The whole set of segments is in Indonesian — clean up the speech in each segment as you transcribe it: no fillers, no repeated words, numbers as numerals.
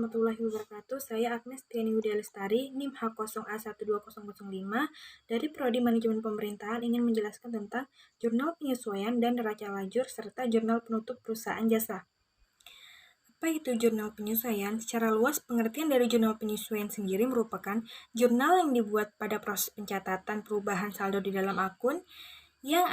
warahmatullahi wabarakatuh. Saya Agnes Tiani Widya Lestari, NIM H0A12005 dari Prodi Manajemen Pemerintahan ingin menjelaskan tentang jurnal penyesuaian dan neraca lajur serta jurnal penutup perusahaan jasa. Apa itu jurnal penyesuaian? Secara luas, pengertian dari jurnal penyesuaian sendiri merupakan jurnal yang dibuat pada proses pencatatan perubahan saldo di dalam akun yang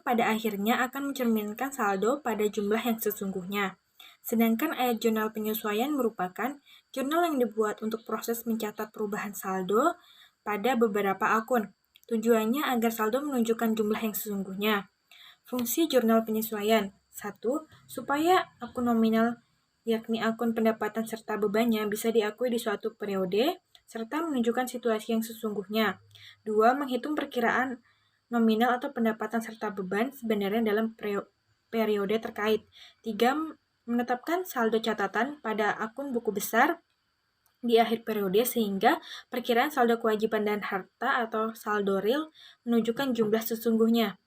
pada akhirnya akan mencerminkan saldo pada jumlah yang sesungguhnya. Sedangkan ayat jurnal penyesuaian merupakan jurnal yang dibuat untuk proses mencatat perubahan saldo pada beberapa akun. Tujuannya agar saldo menunjukkan jumlah yang sesungguhnya. Fungsi jurnal penyesuaian 1. Supaya akun nominal yakni akun pendapatan serta bebannya bisa diakui di suatu periode serta menunjukkan situasi yang sesungguhnya. 2. Menghitung perkiraan nominal atau pendapatan serta beban sebenarnya dalam periode terkait. 3. Menetapkan saldo catatan pada akun buku besar di akhir periode sehingga perkiraan saldo kewajiban dan harta atau saldo real menunjukkan jumlah sesungguhnya.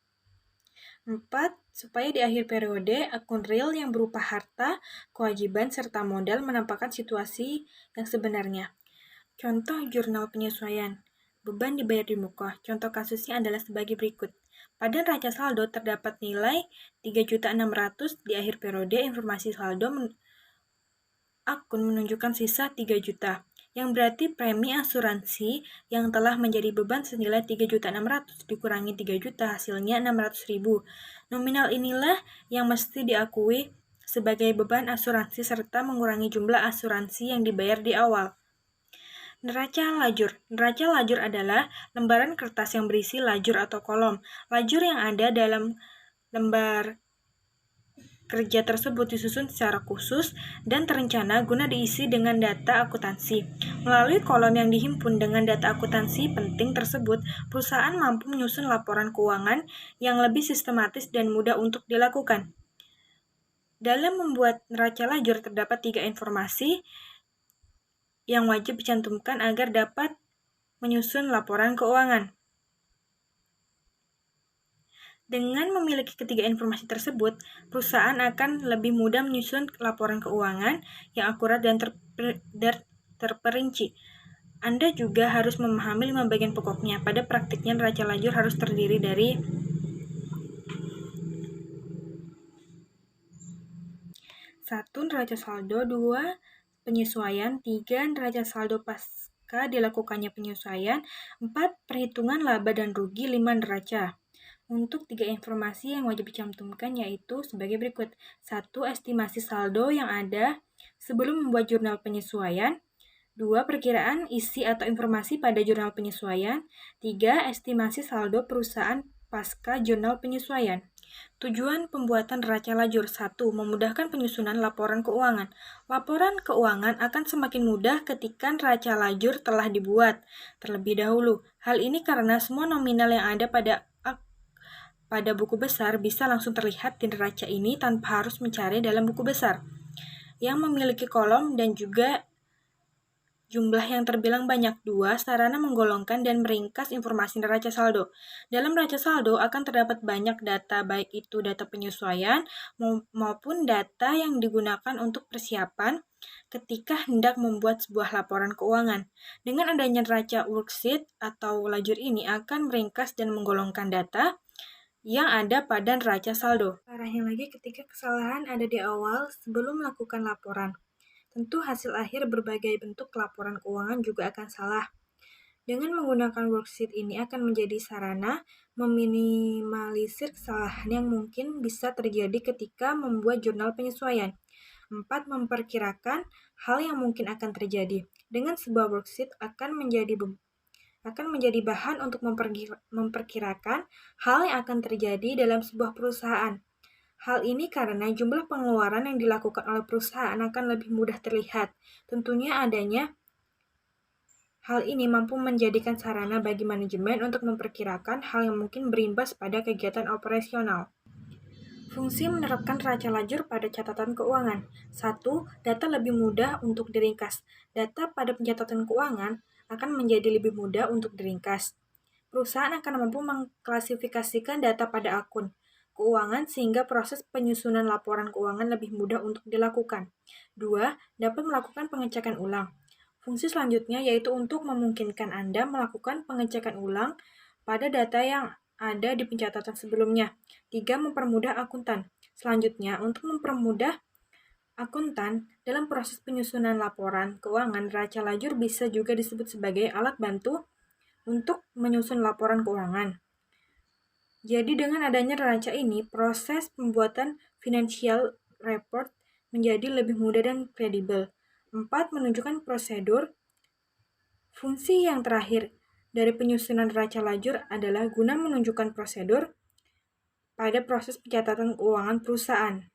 4. Supaya di akhir periode akun real yang berupa harta, kewajiban, serta modal menampakkan situasi yang sebenarnya. Contoh jurnal penyesuaian. Beban dibayar di muka. Contoh kasusnya adalah sebagai berikut. Pada neraca saldo terdapat nilai 3.600.000 di akhir periode. Informasi saldo akun menunjukkan sisa 3 juta, yang berarti premi asuransi yang telah menjadi beban senilai 3.600.000 dikurangi 3 juta hasilnya 600.000. Nominal inilah yang mesti diakui sebagai beban asuransi serta mengurangi jumlah asuransi yang dibayar di awal. Neraca lajur. Neraca lajur adalah lembaran kertas yang berisi lajur atau kolom. Lajur yang ada dalam lembar kerja tersebut disusun secara khusus dan terencana guna diisi dengan data akuntansi. Melalui kolom yang dihimpun dengan data akuntansi penting tersebut, perusahaan mampu menyusun laporan keuangan yang lebih sistematis dan mudah untuk dilakukan. Dalam membuat neraca lajur terdapat 3 informasi yang wajib dicantumkan agar dapat menyusun laporan keuangan. Dengan memiliki ketiga informasi tersebut, perusahaan akan lebih mudah menyusun laporan keuangan yang akurat dan terperinci. Anda juga harus memahami 5 bagian pokoknya. Pada praktiknya, neraca lajur harus terdiri dari 1. Neraca saldo, 2. Penyesuaian, 3. Neraca saldo pasca dilakukannya penyesuaian, 4. Perhitungan laba dan rugi, 5. Neraca. Untuk 3 informasi yang wajib dicantumkan yaitu sebagai berikut. 1. Estimasi saldo yang ada sebelum membuat jurnal penyesuaian. 2. Perkiraan isi atau informasi pada jurnal penyesuaian. 3. Estimasi saldo perusahaan pasca jurnal penyesuaian. Tujuan pembuatan neraca lajur. 1. Memudahkan penyusunan laporan keuangan. Laporan keuangan akan semakin mudah ketika neraca lajur telah dibuat terlebih dahulu. Hal ini karena semua nominal yang ada pada buku besar bisa langsung terlihat di neraca ini tanpa harus mencari dalam buku besar yang memiliki kolom dan juga jumlah yang terbilang banyak. 2. Sarana menggolongkan dan meringkas informasi neraca saldo. Dalam neraca saldo akan terdapat banyak data, baik itu data penyesuaian maupun data yang digunakan untuk persiapan ketika hendak membuat sebuah laporan keuangan. Dengan adanya neraca worksheet atau lajur ini akan meringkas dan menggolongkan data yang ada pada neraca saldo. Parahnya lagi ketika kesalahan ada di awal sebelum melakukan laporan. Tentu hasil akhir berbagai bentuk laporan keuangan juga akan salah. Dengan menggunakan worksheet ini akan menjadi sarana meminimalisir kesalahan yang mungkin bisa terjadi ketika membuat jurnal penyesuaian. 4. Memperkirakan hal yang mungkin akan terjadi. Dengan sebuah worksheet akan menjadi bahan untuk memperkirakan hal yang akan terjadi dalam sebuah perusahaan. Hal ini karena jumlah pengeluaran yang dilakukan oleh perusahaan akan lebih mudah terlihat. Tentunya adanya hal ini mampu menjadikan sarana bagi manajemen untuk memperkirakan hal yang mungkin berimbas pada kegiatan operasional. Fungsi menerapkan neraca lajur pada catatan keuangan. 1. Data lebih mudah untuk diringkas. Data pada pencatatan keuangan akan menjadi lebih mudah untuk diringkas. Perusahaan akan mampu mengklasifikasikan data pada akun. keuangan sehingga proses penyusunan laporan keuangan lebih mudah untuk dilakukan. 2. Dapat melakukan pengecekan ulang. Fungsi selanjutnya yaitu untuk memungkinkan Anda melakukan pengecekan ulang pada data yang ada di pencatatan sebelumnya. 3. Mempermudah akuntan. Selanjutnya, untuk mempermudah akuntan dalam proses penyusunan laporan keuangan, neraca lajur bisa juga disebut sebagai alat bantu untuk menyusun laporan keuangan. Jadi dengan adanya neraca ini, proses pembuatan financial report menjadi lebih mudah dan kredibel. 4. Menunjukkan prosedur. Fungsi yang terakhir dari penyusunan neraca lajur adalah guna menunjukkan prosedur pada proses pencatatan keuangan perusahaan.